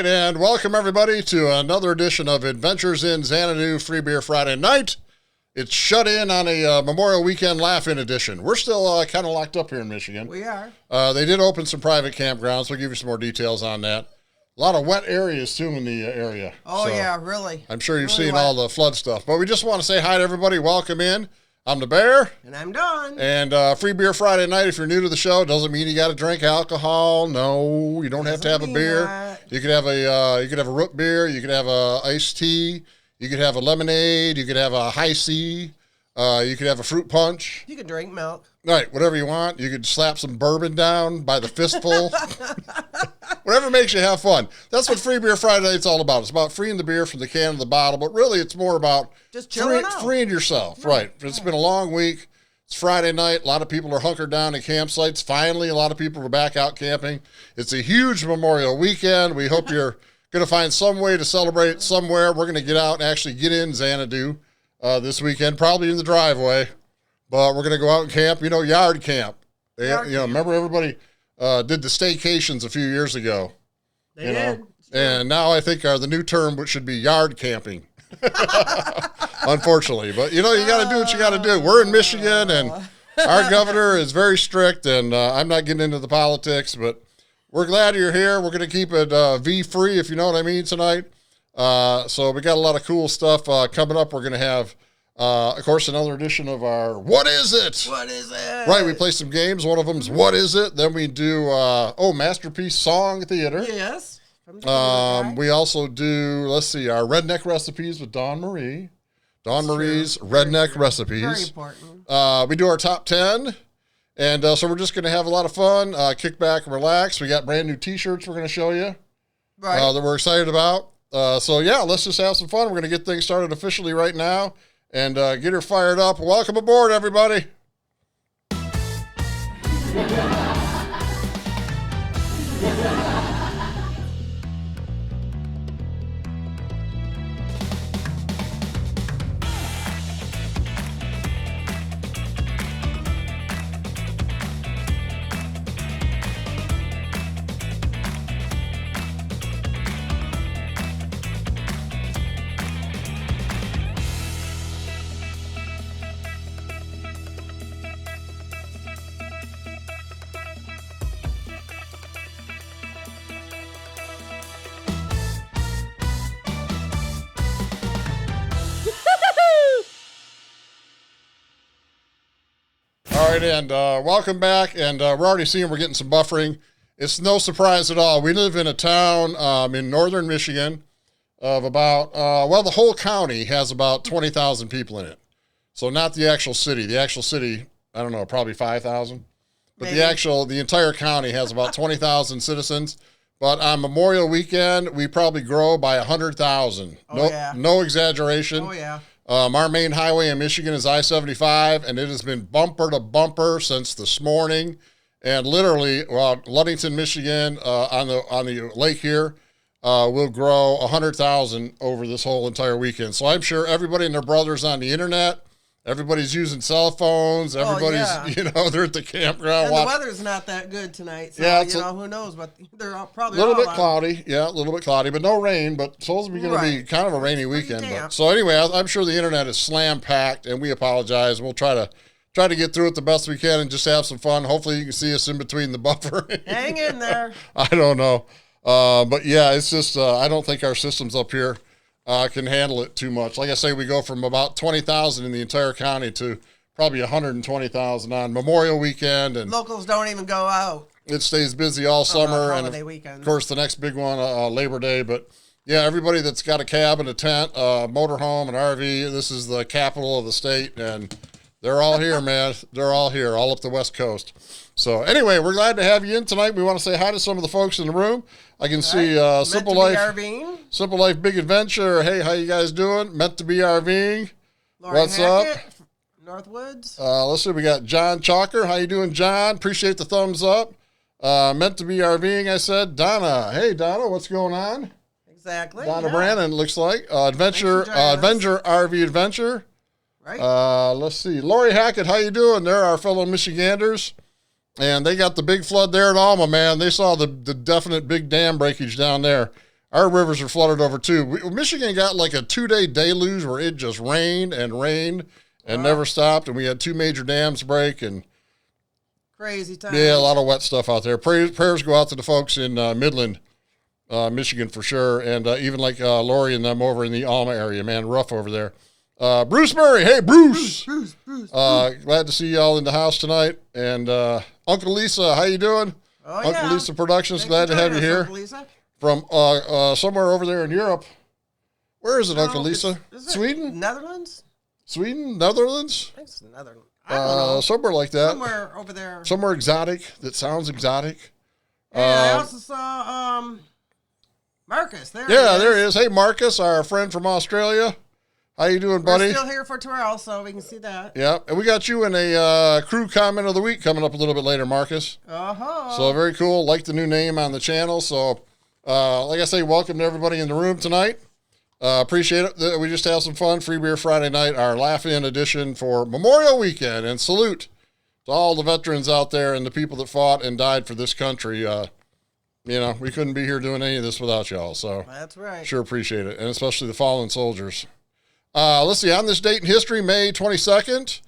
right, and welcome everybody to another edition of Adventures in Xanadu Free Beer Friday Night. It's shut in on a Memorial Weekend Laugh-In edition. We're still kind of locked up here in Michigan. We are. They did open some private campgrounds. We'll give you some more details on that. A lot of wet areas, too, in the area. Oh, so yeah, really. I'm sure you've really seen wet. all the flood stuff. But we just want to say hi to everybody. Welcome in. I'm the Bear. And I'm Dawn. And Free Beer Friday Night, if you're new to the show, doesn't mean you got to drink alcohol. No, you don't have to have a beer. That. You could have a root beer. You could have a iced tea. You could have a lemonade. You could have a high C. You could have a fruit punch. You can drink milk. Right, whatever you want. You could slap some bourbon down by the fistful. Whatever makes you have fun. That's what Free Beer Friday Night's all about. It's about freeing the beer from the can to the bottle, but really it's more about just chilling out. Freeing yourself. Right. It's been a long week. It's Friday night. A lot of people are hunkered down at campsites. Finally, a lot of people are back out camping. It's a huge Memorial Weekend. We hope you're going to find some way to celebrate somewhere. We're going to get out and actually get in Xanadu this weekend, probably in the driveway. But we're going to go out and camp, yard camp. Remember everybody did the staycations a few years ago. They did. Sure. And now I think the new term which should be yard camping. Unfortunately. But, you got to do what you got to do. We're in Michigan, and our governor is very strict, and I'm not getting into the politics, but we're glad you're here. We're going to keep it V-free, if you know what I mean, tonight. So we got a lot of cool stuff coming up. We're going to have, of course, another edition of our What Is It? What is it? Right, we play some games. One of them's What Is It? Then we do, Masterpiece Song Theater. Yes. We also do, our Redneck Recipes with Dawn Marie. Dawn Marie's Redneck Recipes. Very important. We do our top 10. And so we're just going to have a lot of fun, kick back and relax. We got brand new T-shirts we're going to show you that we're excited about. Let's just have some fun. We're going to get things started officially right now and get her fired up. Welcome aboard, everybody. All right, and welcome back, and we're already seeing we're getting some buffering. It's no surprise at all. We live in a town in northern Michigan of about, the whole county has about 20,000 people in it. So not the actual city. The actual city, I don't know, probably 5,000. But Maybe. the entire county has about 20,000 citizens. But on Memorial Weekend, we probably grow by 100,000. No exaggeration. Oh, yeah. Our main highway in Michigan is I-75, and it has been bumper to bumper since this morning. And literally, Ludington, Michigan, on the lake here, will grow 100,000 over this whole entire weekend. So I'm sure everybody and their brothers on the internet, everybody's using cell phones. Everybody's, they're at the campground. And the weather's not that good tonight. So, who knows? But they're probably a little bit cloudy. Yeah, a little bit cloudy, but no rain. But it's supposed to be going to be kind of a rainy weekend. But, so anyway, I'm sure the internet is slam packed, and we apologize. We'll try to get through it the best we can and just have some fun. Hopefully you can see us in between the buffer. Hang in there. I don't know. But yeah, it's just, I don't think our systems up here can handle it too much. Like I say, we go from about 20,000 in the entire county to probably 120,000 on Memorial Weekend. And locals don't even go out. It stays busy all summer. And weekends. Of course, the next big one, Labor Day. But yeah, everybody that's got a cabin, a tent, motorhome, an RV, this is the capital of the state. And they're all here, man. They're all here, all up the West Coast. So anyway, we're glad to have you in tonight. We want to say hi to some of the folks in the room. I can see Simple Life Big Adventure. Hey, how you guys doing? Meant to be RVing. What's up? Northwoods. Let's see. We got John Chalker. How you doing, John? Appreciate the thumbs up. Meant to be RVing, I said. Donna. Hey, Donna, what's going on? Exactly. Donna Brannon, looks like. Avenger RV Adventure. Right. Let's see. Lori Hackett, how you doing? They're our fellow Michiganders. And they got the big flood there at Alma, man. They saw the definite big dam breakage down there. our rivers are flooded over too. Michigan got like a 2-day deluge where it just rained and never stopped, and we had 2 major dams break and crazy time. Yeah, a lot of wet stuff out there. Prayers go out to the folks in Midland, Michigan for sure, and even like Lori and them over in the Alma area. Man, rough over there. Bruce Murray, hey Bruce. Bruce. Glad to see y'all in the house tonight. And Uncle Lisa, how you doing? Oh, Uncle Lisa Productions, glad to have you here. Uncle Lisa. From somewhere over there in Europe. Where is it, Uncle Lisa? Sweden? Netherlands? Sweden? Netherlands? I think it's Netherlands. I don't know. Somewhere like that. Somewhere over there. Somewhere exotic that sounds exotic. I also saw Marcus. There he is. Hey, Marcus, our friend from Australia. How you doing, buddy? We're still here for Terrell, so we can see that. Yeah, and we got you in a crew comment of the week coming up a little bit later, Marcus. Uh-huh. So very cool. Like the new name on the channel. So, like I say, welcome to everybody in the room tonight. Appreciate it. We just had some fun. Free Beer Friday night, our Laugh-In edition for Memorial Weekend. And salute to all the veterans out there and the people that fought and died for this country. We couldn't be here doing any of this without y'all. So that's right. Sure appreciate it. And especially the fallen soldiers. Let's see. On this date in history, May 22nd,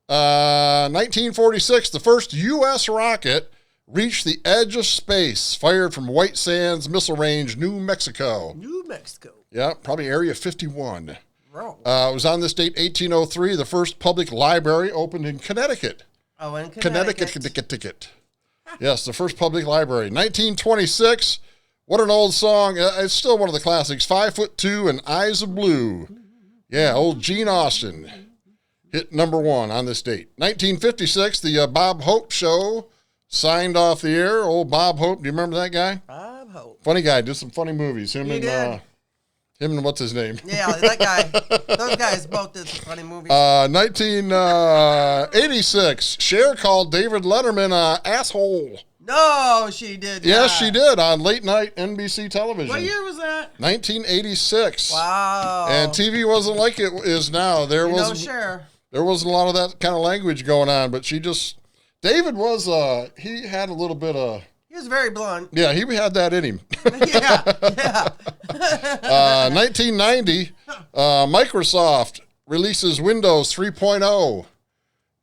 1946, the first U.S. rocket reached the edge of space, fired from White Sands Missile Range, New Mexico. New Mexico. Yeah, probably Area 51. Bro. It was on this date, 1803, the first public library opened in Connecticut. Oh, in Connecticut. Connecticut. Yes, the first public library. 1926, what an old song. It's still one of the classics. 5'2" and Eyes of Blue. Yeah, old Gene Austin hit number 1 on this date. 1956, the Bob Hope Show signed off the air. Old Bob Hope, do you remember that guy? Bob Hope. Funny guy, did some funny movies. Him and what's his name? Yeah, that guy. Those guys both did some funny movies. 1986, Cher called David Letterman an asshole. No, she did not. Yes, she did on late night NBC television. What year was that? 1986. Wow. And TV wasn't like it is now. There wasn't a lot of that kind of language going on, but David was, he had a little bit of... He was very blunt. Yeah, he had that in him. Yeah. 1990, Microsoft releases Windows 3.0.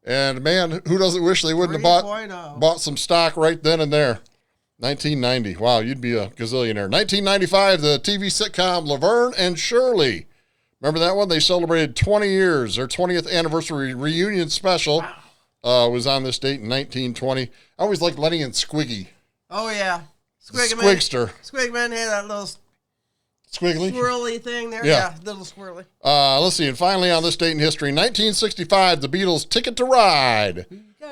And man, who doesn't wish they wouldn't have bought some stock right then and there? 1990. Wow, you'd be a gazillionaire. 1995, the TV sitcom Laverne and Shirley. Remember that one? They celebrated 20 years. Their 20th anniversary reunion special was on this date in 1920. I always liked Lenny and Squiggy. Oh, yeah. Squigster. Squigman had that little swirly thing there. Yeah, little swirly. Let's see. And finally, on this date in history, 1965, the Beatles' Ticket to Ride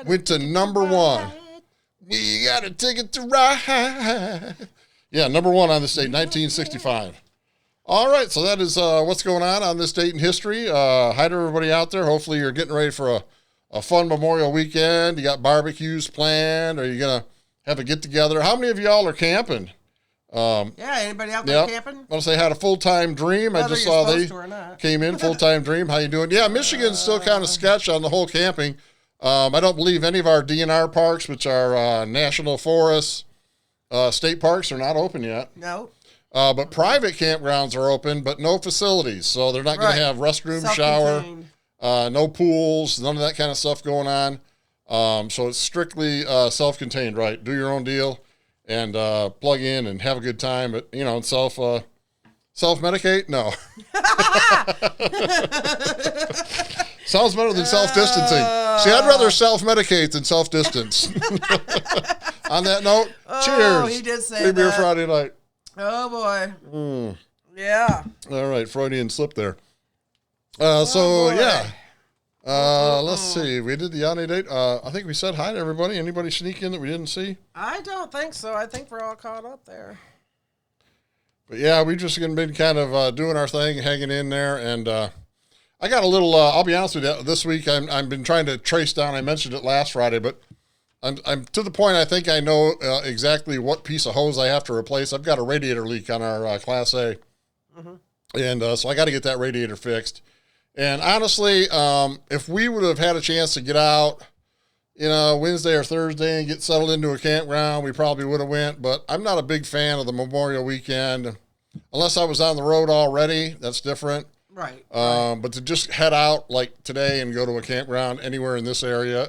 went to number 1. We got a ticket to ride. Yeah, number 1 on this date, 1965. All right, so that is what's going on this date in history. Hi to everybody out there. Hopefully you're getting ready for a fun Memorial weekend. You got barbecues planned. Are you going to have a get-together? How many of y'all are camping? Anybody out there camping? I want to say had a full-time dream. Whether I just saw they came in, in. full-time dream. How you doing? Yeah, Michigan's still kind of sketch on the whole camping. I don't believe any of our DNR parks, which are national forests, state parks, are not open yet. No. But private campgrounds are open, but no facilities. So they're not going to have restroom, shower, no pools, none of that kind of stuff going on. So it's strictly self-contained, right? Do your own deal and plug in and have a good time. But, self-medicate? No. Sounds better than self-distancing. See, I'd rather self-medicate than self-distance. On that note, cheers. He did say Free Beer Friday night. Oh, boy. Yeah. All right, Freudian slip there. Boy. Let's see. We did the Yanni date. I think we said hi to everybody. Anybody sneak in that we didn't see? I don't think so. I think we're all caught up there. But yeah, we just been kind of doing our thing, hanging in there. And I got a little, I'll be honest with you, this week I've been trying to trace down, I mentioned it last Friday, but I'm to the point I think I know exactly what piece of hose I have to replace. I've got a radiator leak on our Class A. Mm-hmm. And so I got to get that radiator fixed. And honestly, if we would have had a chance to get out, Wednesday or Thursday and get settled into a campground, we probably would have went. But I'm not a big fan of the Memorial weekend. unless I was on the road already, that's different. Right. But to just head out like today and go to a campground anywhere in this area,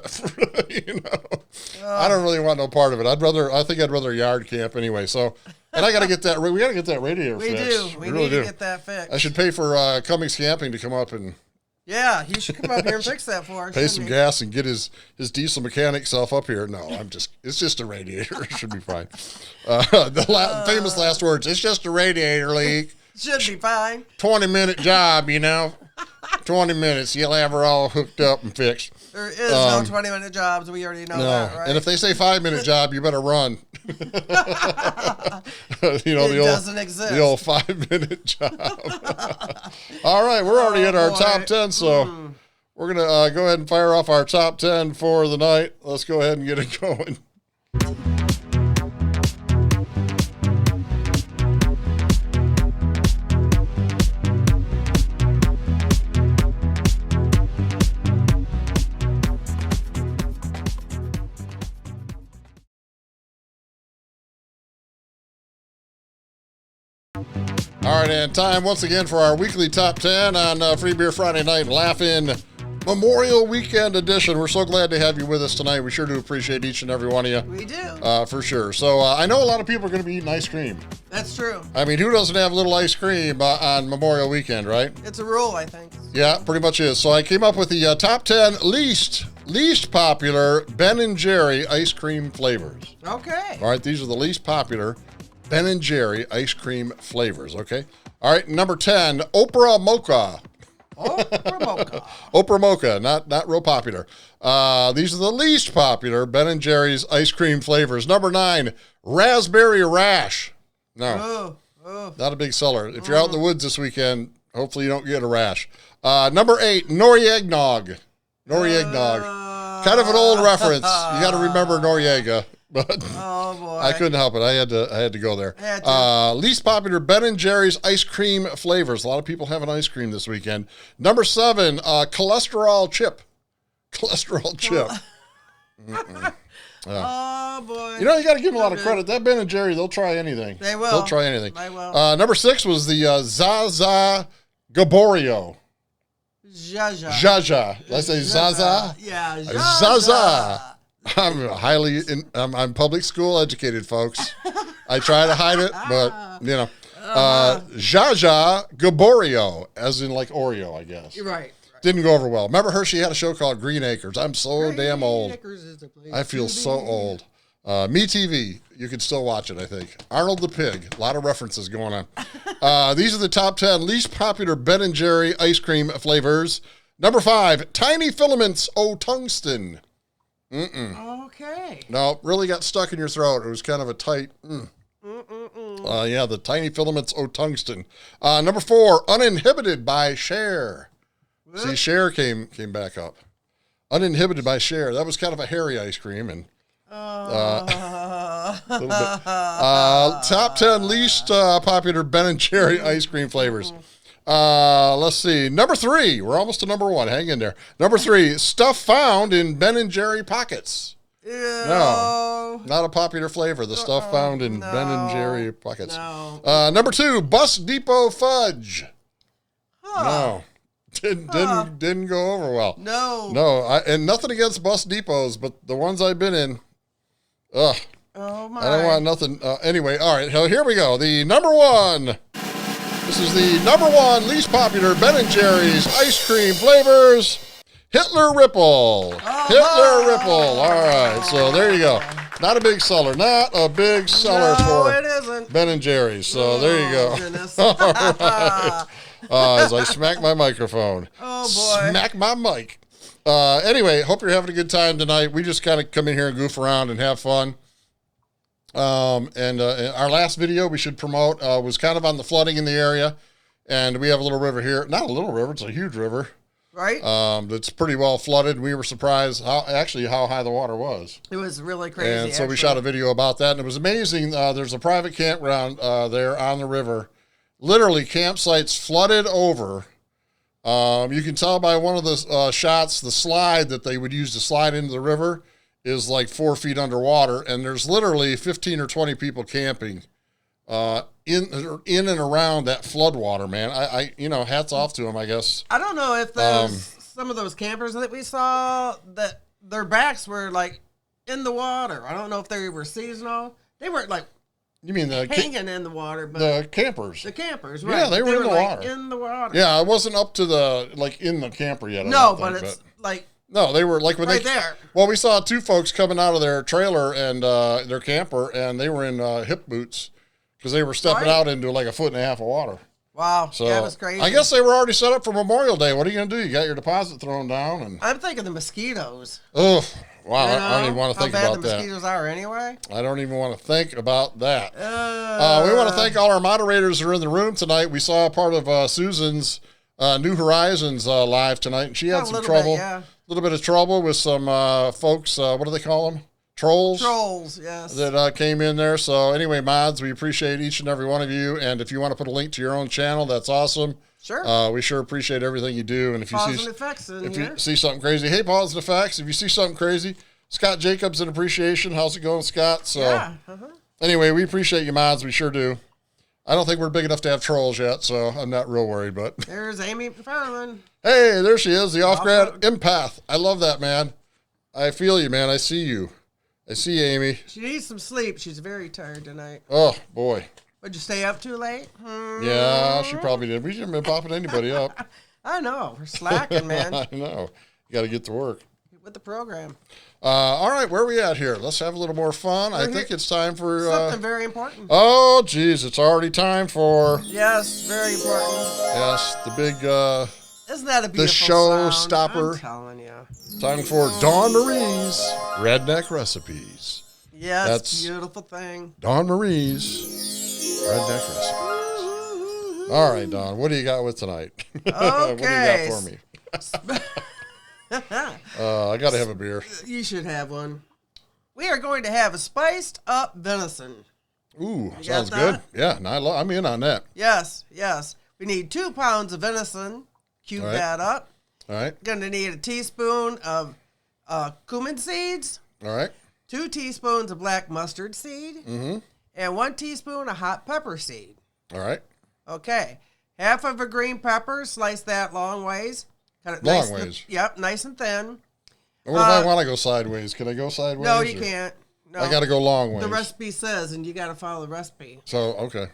I don't really want no part of it. I think I'd rather yard camp anyway. So, and we got to get that radiator fixed. We need to get that fixed. I should pay for Cummings Camping to come up and. Yeah, he should come up here and fix that for us. Pay some gas and get his diesel mechanic self up here. No, it's just a radiator. It should be fine. Famous last words, it's just a radiator leak. Should be fine. 20-minute job, 20 minutes, you'll have her all hooked up and fixed. There is no 20-minute jobs. We already know that, right? And if they say 5-minute job, you better run. It doesn't exist. The old 5-minute job. All right, we're already at our top 10, so we're going to go ahead and fire off our top 10 for the night. Let's go ahead and get it going. All right, and time once again for our weekly top 10 on Free Beer Friday Night Laughing Memorial Weekend edition. We're so glad to have you with us tonight. We sure do appreciate each and every one of you. We do. For sure. So I know a lot of people are going to be eating ice cream. That's true. I mean, who doesn't have a little ice cream on Memorial Weekend, right? It's a rule, I think. Yeah, pretty much is. So I came up with the top 10 least popular Ben & Jerry ice cream flavors. Okay. All right, these are the least popular Ben & Jerry ice cream flavors, okay? All right, number 10, Oprah Mocha. Oprah Mocha. Oprah Mocha, not real popular. These are the least popular Ben & Jerry's ice cream flavors. Number 9, Raspberry Rash. No, not a big seller. If you're out in the woods this weekend, hopefully you don't get a rash. Number 8, Noriegnog. Noriegnog. Kind of an old reference. You got to remember Noriega. But oh boy, I couldn't help it. I had to go there. Least popular Ben & Jerry's ice cream flavors. A lot of people having ice cream this weekend. Number 7, cholesterol chip. Cholesterol chip. Oh boy. You got to give them a lot of credit. That Ben & Jerry, they'll try anything. They will. They'll try anything. They will. Number 6 was the Zaza Gaborio. Jaja. Did I say Zaza? Yeah, Zaza. I'm public school educated, folks. I try to hide it, but Jaja Gaborio, as in like Oreo, I guess. You're right. Didn't go over well. Remember her? She had a show called Green Acres. I'm so damn old. I feel so old. MeTV, you can still watch it, I think. Arnold the Pig, a lot of references going on. These are the top 10 least popular Ben & Jerry ice cream flavors. Number 5, Tiny Filaments O Tungsten. Okay. No, really got stuck in your throat. It was kind of a tight. The Tiny Filaments O Tungsten. Number 4, Uninhibited by Cher. Whoop. See, Cher came back up. Uninhibited by Cher. That was kind of a hairy ice cream and. A little bit. Top 10 least popular Ben & Jerry ice cream flavors. Let's see. Number 3. We're almost to number 1. Hang in there. Number 3. Stuff found in Ben & Jerry pockets. Ew. No, not a popular flavor. The stuff found in Ben & Jerry pockets. No. Number 2. Bus Depot fudge. No. Didn't go over well. No. And nothing against bus depots, but the ones I've been in, ugh. Oh my. I don't want nothing. Anyway, all right. So here we go. The number 1. This is the number 1 least popular Ben & Jerry's ice cream flavors. Hitler Ripple. Hitler Ripple. All right. So there you go. Not a big seller. Not a big seller for it isn't. Ben & Jerry's. So there you go. Goodness. All right. As I smack my microphone. Oh boy. Smack my mic. Anyway, hope you're having a good time tonight. We just kind of come in here and goof around and have fun. And our last video we should promote was kind of on the flooding in the area. And we have a little river here. Not a little river, it's a huge river. Right. That's pretty well flooded. We were surprised how high the water was. It was really crazy. And so we shot a video about that. And it was amazing. There's a private campground there on the river. Literally campsites flooded over. You can tell by one of the shots, the slide that they would use to slide into the river is like 4 feet underwater, and there's literally 15 or 20 people camping in and around that flood water, man. I hats off to them, I guess. I don't know if there's some of those campers that we saw that their backs were like in the water. I don't know if they were seasonal. They weren't like you mean the hanging in the water, but the campers. The campers, right? Yeah, they were in the like water. In the water. Yeah, I wasn't up to the in the camper yet. No, but it's like no, they were like when right there. Well, we saw two folks coming out of their trailer and their camper, and they were in hip boots because they were stepping out into like 1.5 feet of water. Wow, so that was crazy. I guess they were already set up for Memorial Day. What are you gonna do? You got your deposit thrown down, and I'm thinking the mosquitoes. Oh, wow! I don't even want to think about that. How bad the mosquitoes are anyway. I don't even want to think about that. We want to thank all our moderators who are in the room tonight. We saw a part of Susan's New Horizons live tonight, and she had some trouble. A little bit of trouble with some folks. What do they call them? Trolls. Trolls, yes. That came in there. So anyway, mods, we appreciate each and every one of you. And if you want to put a link to your own channel, that's awesome. Sure. We sure appreciate everything you do. And if you you see something crazy, hey, pause and effects. If you see something crazy, Scott Jacobs in appreciation. How's it going, Scott? So anyway, we appreciate you, mods. We sure do. I don't think we're big enough to have trolls yet, so I'm not real worried. But there's Amy Farland. Hey, there she is, the off-grad empath. I love that, man. I feel you, man. I see you. I see you, Amy. She needs some sleep. She's very tired tonight. Oh, boy. Would you stay up too late? Yeah, she probably did. We shouldn't have been popping anybody up. I know. We're slacking, man. I know. You got to get to work. With the program. All right, where are we at here? Let's have a little more fun. I think it's time for... something very important. Oh, geez. It's already time for... Yes, very important. Yes, the big... Isn't that a beautiful the show sound? stopper. I'm telling you. Time for Dawn Marie's Redneck Recipes. Yes, that's beautiful thing. Dawn Marie's Redneck Recipes. All right, Dawn, what do you got with tonight? Okay. What do you got for me? I got to have a beer. You should have one. We are going to have a spiced up venison. Ooh, sounds good. Yeah, I'm in on that. Yes. We need 2 pounds of venison. Cube that up. All right. Going to need a teaspoon of cumin seeds. All right. 2 teaspoons of black mustard seed. Mm-hmm. And 1 teaspoon of hot pepper seed. All right. Okay. Half of a green pepper, slice that long ways. Cut it long ways? Yep, nice and thin. And what if I want to go sideways? Can I go sideways? No, you can't. No. I got to go long ways. The recipe says, and you got to follow the recipe. So, okay.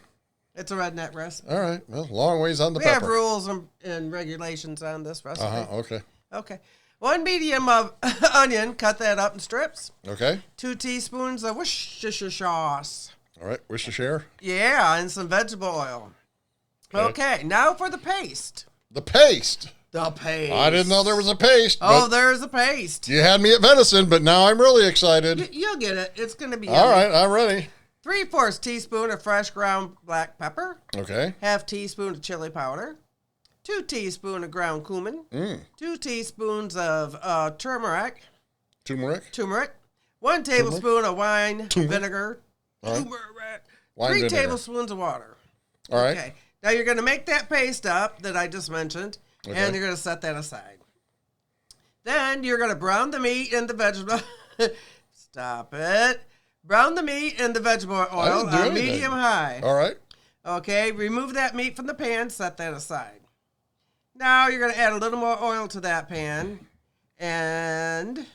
It's a redneck recipe. All right. Well, long ways on the pepper. We have rules and regulations on this recipe. Okay. Okay. 1 medium of onion, cut that up in strips. Okay. 2 teaspoons of Worcestershire sauce. All right. Worcestershire? Yeah, and some vegetable oil. Okay. Now for the paste. The paste? The paste. I didn't know there was a paste. Oh, there's a paste. You had me at venison, but now I'm really excited. You'll get it. It's going to be all right. I'm ready. 3/4 teaspoon of fresh ground black pepper. Okay. Half teaspoon of chili powder. 2 teaspoons of ground cumin. 2 teaspoons of turmeric. Turmeric. 1 tablespoon of wine vinegar. Turmeric. 3 tablespoons of water. All right. Okay. Now you're going to make that paste up that I just mentioned, and you're going to set that aside. Then you're going to brown the meat and the vegetable. Stop it. Brown the meat and the vegetable oil on medium-high. All right. Okay, remove that meat from the pan, set that aside. Now you're going to add a little more oil to that pan and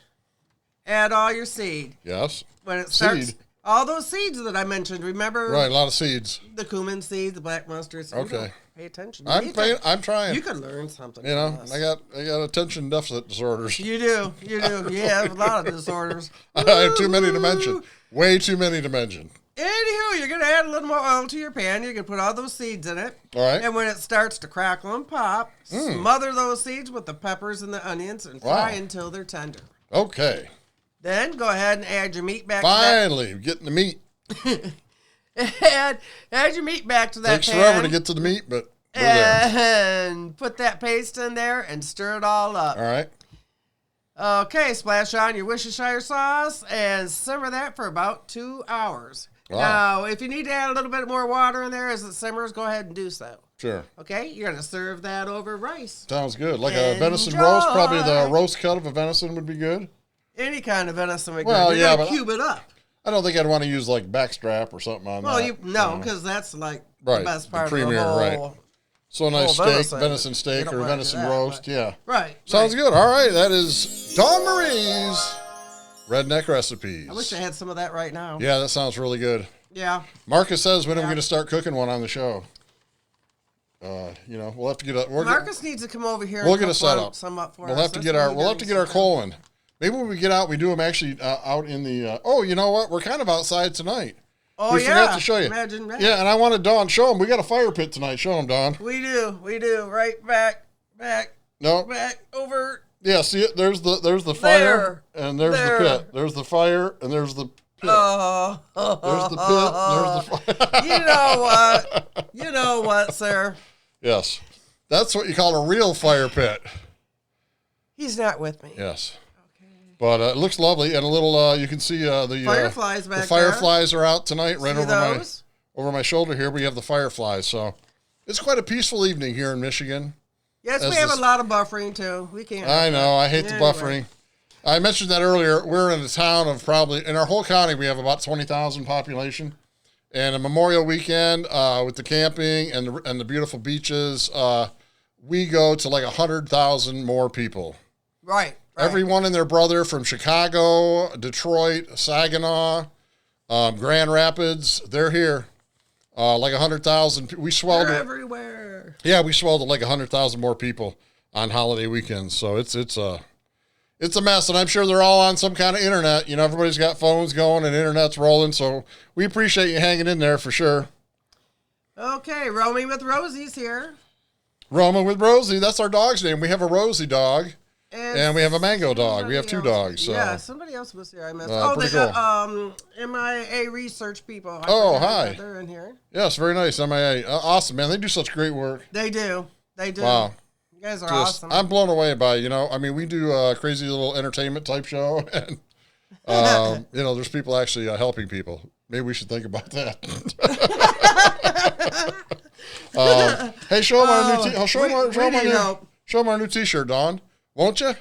add all your seed. Yes. When it starts, all those seeds that I mentioned, remember? Right, a lot of seeds. The cumin seeds, the black mustard seeds. Okay. Pay attention. I'm trying. You can learn something. You know, I got attention deficit disorders. You do. Yeah, a lot of disorders. I have too many to mention. Way too many to mention. Anywho, you're going to add a little more oil to your pan. You're going to put all those seeds in it. All right. And when it starts to crackle and pop, smother those seeds with the peppers and the onions and fry until they're tender. Okay. Then go ahead and add your meat back Finally, getting the meat. add your meat back to that Takes pan. forever to get to the meat, but we're there. And put that paste in there and stir it all up. All right. Okay, splash on your Worcestershire sauce and simmer that for about 2 hours. Wow. Now, if you need to add a little bit more water in there as it simmers, go ahead and do so. Sure. Okay, you're going to serve that over rice. Sounds good. Like a venison roast, probably the roast cut of a venison would be good. Any kind of venison would be well, good. You're going to cube it up. I don't think I'd want to use like backstrap or something on that. Well, because that's like right, the best part premier, of the whole. Right. So a nice venison steak or venison roast. Yeah. Right. Sounds good. All right. That is Dawn Marie's Redneck Recipes. I wish I had some of that right now. Yeah, that sounds really good. Yeah. Marcus says when are we going to start cooking one on the show? We'll have to get a. Marcus needs to come over here. We'll get a setup. Some up for we'll us. Have to get our. We'll have to get our colon. Maybe when we get out, we do them actually out in the. You know what? We're kind of outside tonight. Oh, we forgot to show you. Imagine that. Yeah, and I wanted Dawn show them. We got a fire pit tonight. Show them, Dawn. We do. Right back. No. Back over. Yeah. See it? There's the fire, and there's the pit. There's the fire, and there's the pit. Oh. There's the pit. There's the fire. You know what? You know what, sir? Yes. That's what you call a real fire pit. He's not with me. Yes. Okay. But it looks lovely, and a little. You can see the fireflies back there. The fireflies are out tonight, right over my shoulder here. We have the fireflies, so it's quite a peaceful evening here in Michigan. Yes, we have a lot of buffering too. We can't. I know. I hate the buffering. I mentioned that earlier. We're in a town of probably in our whole county we have about 20,000 population. And a Memorial Weekend with the camping and the beautiful beaches, we go to like 100,000 more people. Right. Everyone and their brother from Chicago, Detroit, Saginaw, Grand Rapids, they're here. Like 100,000. We swelled. They're everywhere. Yeah, we swelled to like 100,000 more people on holiday weekends. So it's a mess, and I'm sure they're all on some kind of internet. You know, everybody's got phones going and internet's rolling, so we appreciate you hanging in there for sure. Okay, Romy with Rosie's here. Roma with Rosie, that's our dog's name. We have a Rosie dog, and we have a Mango dog. We have two dogs. So. Yeah, somebody else was here. I missed. Cool. MIA research people. Hi. They're in here. Yes, very nice. MIA. Awesome, man. They do such great work. They do. Wow. You guys are awesome. I'm blown away by, we do a crazy little entertainment type show, and, there's people actually helping people. Maybe we should think about that. Hey, show them our new T-shirt, Dawn. Won't you?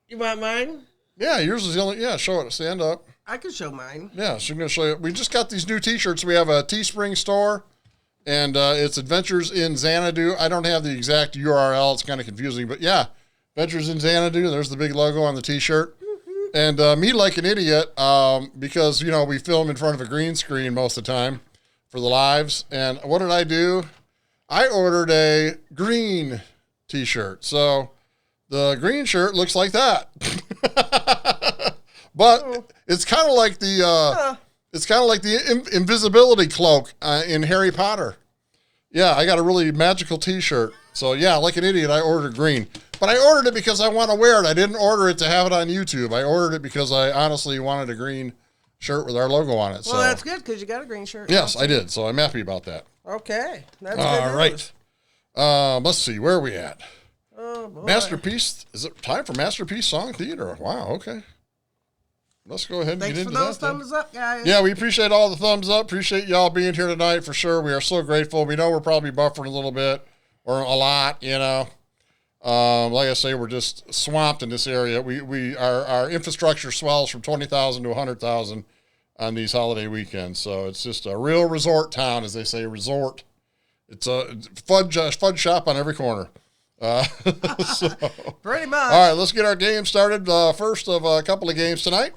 You want mine? Yeah, yours is the only. Yeah, show it. Stand up. I can show mine. Yeah, so I'm going to show you. We just got these new T-shirts. We have a Teespring store. And it's Adventures in Xanadu. I don't have the exact URL. It's kind of confusing. But, yeah, Adventures in Xanadu. There's the big logo on the T-shirt. Mm-hmm. And me like an idiot because, we film in front of a green screen most of the time for the lives. And what did I do? I ordered a green T-shirt. So the green shirt looks like that. But it's kind of like the... It's kind of like the invisibility cloak in Harry Potter. Yeah, I got a really magical T-shirt. So, yeah, like an idiot, I ordered green. But I ordered it because I want to wear it. I didn't order it to have it on YouTube. I ordered it because I honestly wanted a green shirt with our logo on it. Well, that's good because you got a green shirt. Yes, I did. So I'm happy about that. Okay. That's good. All right. Let's see. Where are we at? Oh, boy. Masterpiece. Is it time for Masterpiece Song Theater? Wow, okay. Let's go ahead and get into that. Thanks for those thumbs up, guys. Yeah, we appreciate all the thumbs up. Appreciate y'all being here tonight for sure. We are so grateful. We know we're probably buffering a little bit or a lot, Like I say, we're just swamped in this area. Our infrastructure swells from 20,000 to 100,000 on these holiday weekends. So it's just a real resort town, as they say, resort. It's a fun shop on every corner. Pretty much. All right, let's get our game started. First of a couple of games tonight.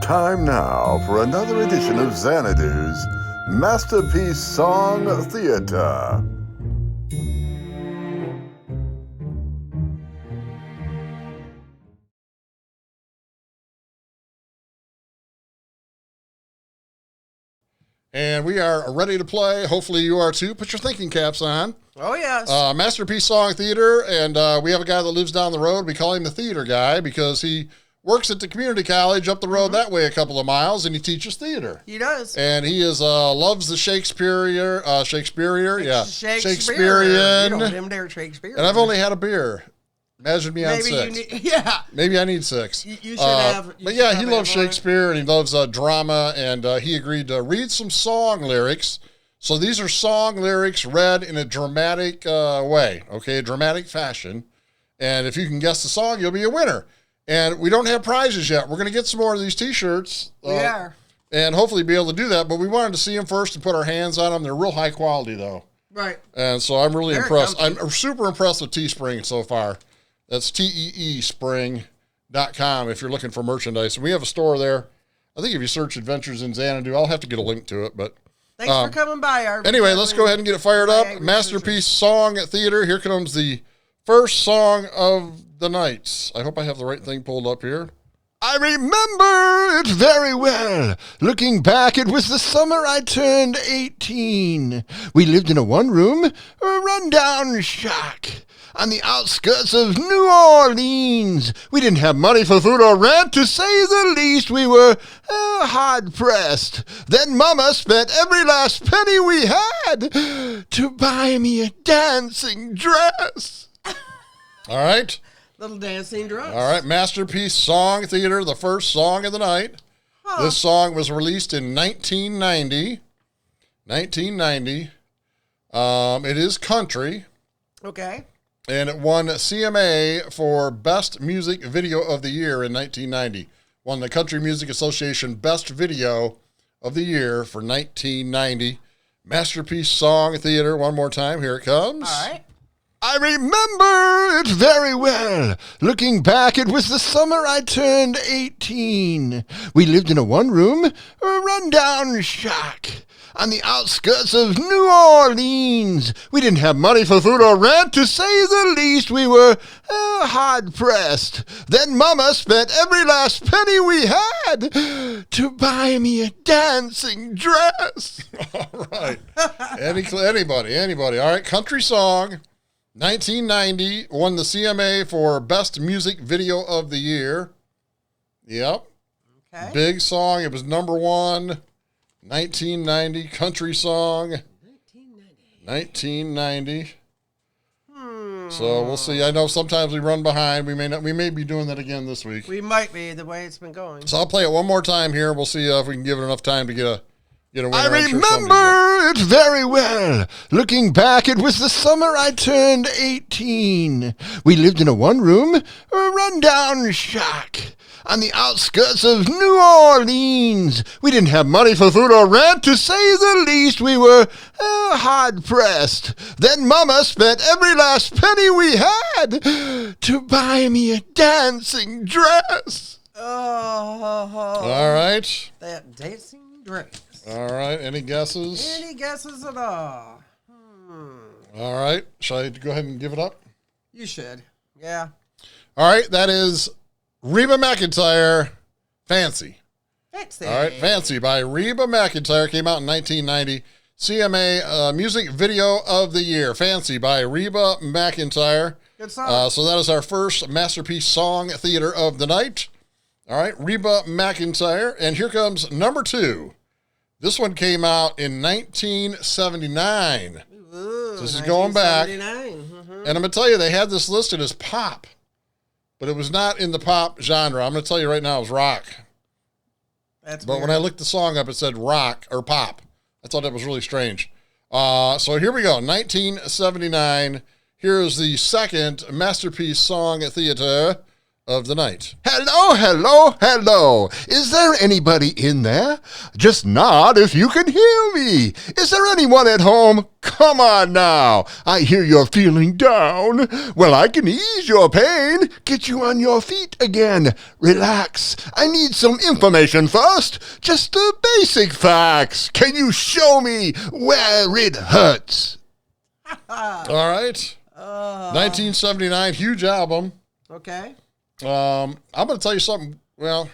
Time now for another edition of Xanadu's Masterpiece Song Theater. And we are ready to play. Hopefully you are too. Put your thinking caps on. Oh, yes. Masterpiece Song Theater, and we have a guy that lives down the road. We call him the theater guy because he works at the community college up the road that way a couple of miles, and he teaches theater. He does. And he loves the Shakespearean. Shakespearean. You don't him dare Shakespeare. And I've only had a beer. Imagine me on six. Maybe I need six. You should have. But yeah, he loves Shakespeare, and he loves drama, and he agreed to read some song lyrics. So these are song lyrics read in a dramatic way, okay, dramatic fashion. And if you can guess the song, you'll be a winner. And we don't have prizes yet. We're going to get some more of these T-shirts. We are. And hopefully be able to do that. But we wanted to see them first and put our hands on them. They're real high quality, though. Right. And so I'm really Very impressed. comfy. I'm super impressed with Teespring so far. That's teespring.com if you're looking for merchandise. And we have a store there. I think if you search Adventures in Xanadu, I'll have to get a link to it. But Thanks for coming by. anyway, let's go ahead and get it fired up. Masterpiece Song Theater. Here comes the first song of the night. I hope I have the right thing pulled up here. I remember it very well. Looking back, it was the summer I turned 18. We lived in a one-room, run-down shack on the outskirts of New Orleans. We didn't have money for food or rent, to say the least. We were hard-pressed. Then Mama spent every last penny we had to buy me a dancing dress. All right. Little dancing dress. All right. Masterpiece Song Theater, the first song of the night. Huh. This song was released in 1990. 1990. It is country. Okay. And it won CMA for Best Music Video of the Year in 1990. Won the Country Music Association Best Video of the Year for 1990. Masterpiece Song Theater, one more time. Here it comes. All right. I remember it very well. Looking back, it was the summer I turned 18. We lived in a one-room, run-down shack on the outskirts of New Orleans. We didn't have money for food or rent, to say the least. We were hard-pressed. Then Mama spent every last penny we had to buy me a dancing dress. All right. Anybody. All right. Country song. 1990, won the CMA for Best Music Video of the Year. Yep. Okay. Big song. It was number one. 1990, country song. 1990. So we'll see. I know sometimes we run behind. We may be doing that again this week. We might be, the way it's been going. So I'll play it one more time here. We'll see if we can give it enough time to get a winner. I remember it very well. Looking back, it was the summer I turned 18. We lived in a one-room, run-down shack on the outskirts of New Orleans. We didn't have money for food or rent, to say the least. We were hard-pressed. Then Mama spent every last penny we had to buy me a dancing dress. All right. That dancing dress. All right. Any guesses? Any guesses at all? All right. Shall I go ahead and give it up? You should. Yeah. All right. That is Reba McEntire, Fancy. Fancy. All right. Fancy by Reba McEntire came out in 1990. CMA Music Video of the Year. Fancy by Reba McEntire. Good song. So that is our first Masterpiece Song Theater of the night. All right. Reba McEntire. And here comes number two. This one came out in 1979. Ooh, So this is going back. 1979. And I'm going to tell you, they had this listed as pop, but it was not in the pop genre. I'm going to tell you right now, it was rock. That's But weird. when I looked the song up, it said rock or pop. I thought that was really strange. So here we go, 1979. Here is the second Masterpiece Song Theater of the night. Hello, hello, hello. Is there anybody in there? Just nod if you can hear me. Is there anyone at home? Come on now. I hear you're feeling down. Well, I can ease your pain, get you on your feet again. Relax. I need some information first. Just the basic facts. Can you show me where it hurts? All right. 1979, huge album. Okay. I'm going to tell you something. Well,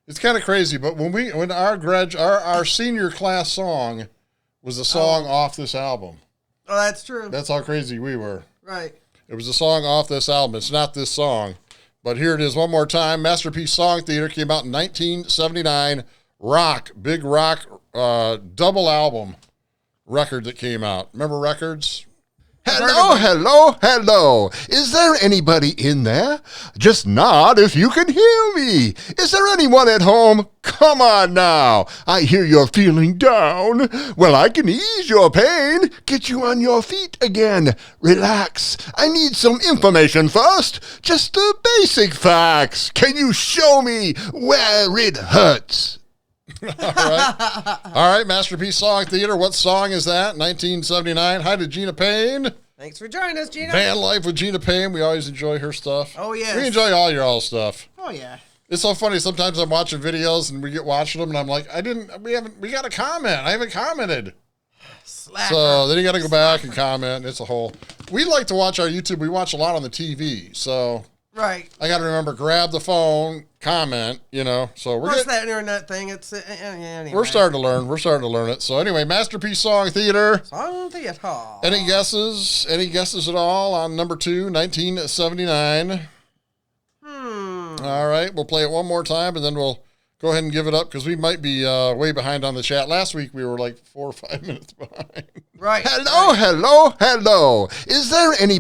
it's kind of crazy, but when our senior class song was a song off this album. Oh, that's true. That's how crazy we were. Right. It was a song off this album. It's not this song, but here it is one more time. Masterpiece Song Theater came out in 1979. Rock, big rock, double album record that came out. Remember Records? Hello. Is there anybody in there? Just nod if you can hear me. Is there anyone at home? Come on now. I hear you're feeling down. Well, I can ease your pain. Get you on your feet again. Relax. I need some information first. Just the basic facts. Can you show me where it hurts? All right, Masterpiece Song Theater. What song is that? 1979. Hi to Gina Payne. Thanks for joining us, Gina. Van Life with Gina Payne. We always enjoy her stuff. Oh, yes. We enjoy all your all stuff. Oh, yeah. It's so funny. Sometimes I'm watching videos and we get watching them and I'm like, we got to comment. I haven't commented. Slacker. So then you got to go back and comment. It's a whole. We like to watch our YouTube. We watch a lot on the TV. So right. I got to remember, grab the phone, comment, So What's that internet thing? It's anyway. We're starting to learn. We're starting to learn it. So anyway, Masterpiece Song Theater. Song Theater. Any guesses? Any guesses at all on number 2, 1979? All right, we'll play it one more time, and then we'll go ahead and give it up because we might be way behind on the chat. Last week, we were like 4 or 5 minutes behind. Right. Hello. Is there anybody